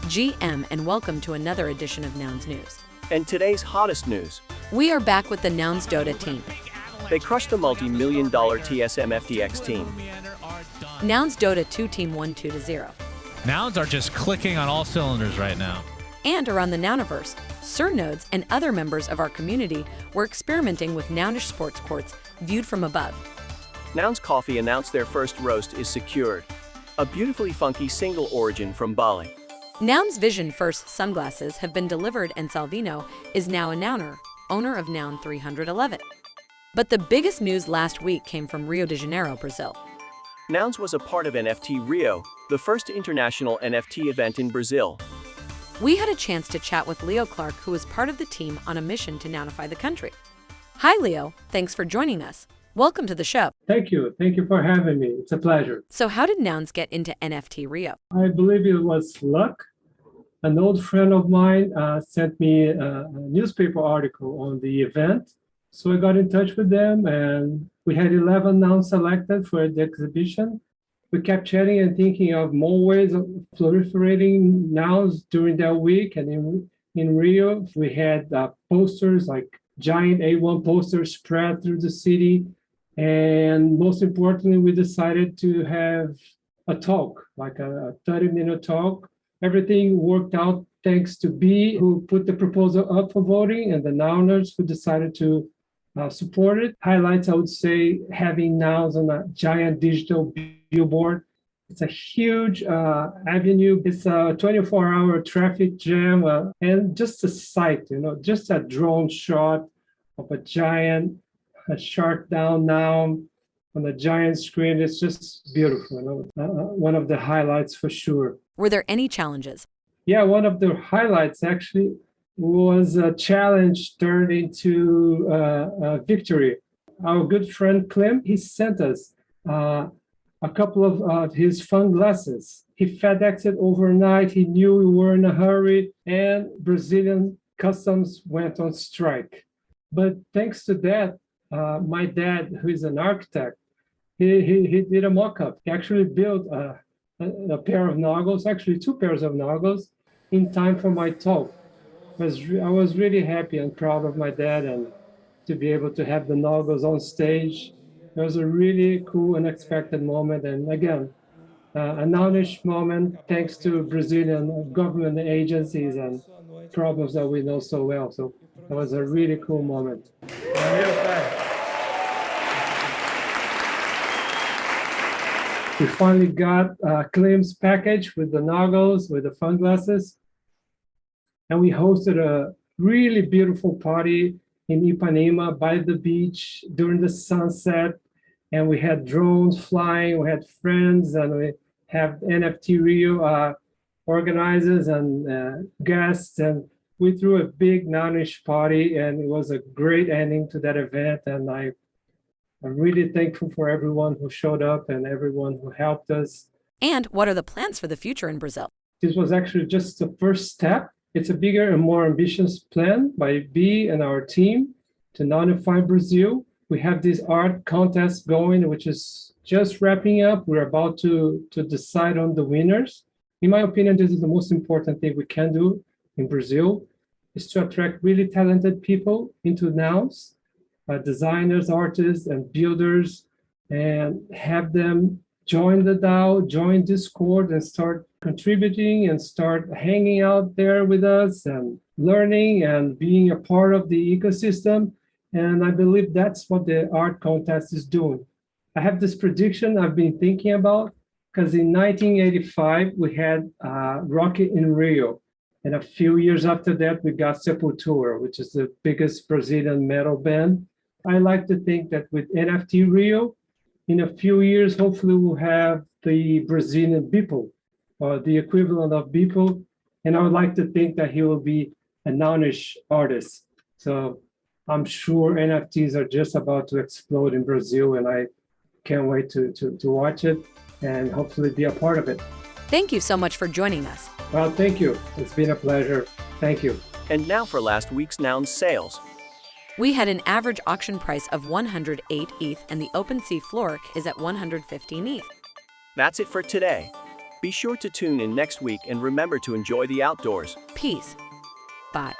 GM, and welcome to another edition of Nouns News. And today's hottest news. We are back with the Nouns Dota team. They crushed the multi-million-dollar TSM FTX team. Nouns Dota 2 team won 2-0. Nouns are just clicking on all cylinders right now. And around the Nouniverse, Sir Noadz and other members of our community were experimenting with Nouns Sports courts viewed from above. Nouns Coffee announced their first roast is secured. A beautifully funky single origin from Bali. Nouns Vision first sunglasses have been delivered, and Salvino is now a Nouner, owner of Noun 311. But the biggest news last week came from Rio de Janeiro, Brazil. Nouns was a part of NFT Rio, the first international NFT event in Brazil. We had a chance to chat with Leo Clark, who was part of the team on a mission to Nounify the country. Hi, Leo. Thanks for joining us. Welcome to the show. Thank you. Thank you for having me. It's a pleasure. So how did Nouns get into NFT Rio? I believe it was luck. An old friend of mine sent me a newspaper article on the event. So I got in touch with them, and we had 11 nouns selected for the exhibition. We kept chatting and thinking of more ways of proliferating nouns during that week. And in Rio, we had posters, like giant A1 posters spread through the city. And most importantly, we decided to have a talk, like a 30-minute talk. Everything worked out thanks to B, who put the proposal up for voting, and the Nouners who decided to support it. Highlights, I would say, having nouns on a giant digital billboard. It's a huge avenue. It's a 24-hour traffic jam, and just a sight, just a drone shot of a giant shot down noun on a giant screen. It's just beautiful. One of the highlights for sure. Were there any challenges? Yeah, one of the highlights actually was a challenge turned into a victory. Our good friend Klim, he sent us a couple of his sunglasses. He FedExed it overnight. He knew we were in a hurry, and Brazilian customs went on strike. But thanks to that, my dad, who is an architect, he did a mock-up. He actually built a pair of noggles, actually 2 pairs of noggles, in time for my talk. I was really happy and proud of my dad, and to be able to have the noggles on stage. It was a really cool, unexpected moment. And again, a nounish moment thanks to Brazilian government agencies and problems that we know so well. So it was a really cool moment. We finally got Klim's package with the noggles, with the sunglasses. And we hosted a really beautiful party in Ipanema by the beach during the sunset. And we had drones flying, we had friends, and we have NFT Rio organizers and guests. And we threw a big nounish party, and it was a great ending to that event. And I'm really thankful for everyone who showed up and everyone who helped us. And what are the plans for the future in Brazil? This was actually just the first step. It's a bigger and more ambitious plan by B and our team to nounify Brazil. We have this art contest going, which is just wrapping up. We're about to decide on the winners. In my opinion, this is the most important thing we can do in Brazil, is to attract really talented people into nouns. Designers, artists, and builders, and have them join the DAO, join Discord, and start contributing and start hanging out there with us and learning and being a part of the ecosystem. And I believe that's what the art contest is doing. I have this prediction I've been thinking about, because in 1985, we had Rock in Rio. And a few years after that, we got Sepultura, which is the biggest Brazilian metal band. I like to think that with NFT Rio, in a few years, hopefully we'll have the Brazilian Beeple, or the equivalent of Beeple. And I would like to think that he will be a nounish artist. So I'm sure NFTs are just about to explode in Brazil, and I can't wait to watch it and hopefully be a part of it. Thank you so much for joining us. Well, thank you. It's been a pleasure. Thank you. And now for last week's Nouns sales. We had an average auction price of 108 ETH, and the OpenSea floor is at 115 ETH. That's it for today. Be sure to tune in next week and remember to enjoy the outdoors. Peace. Bye.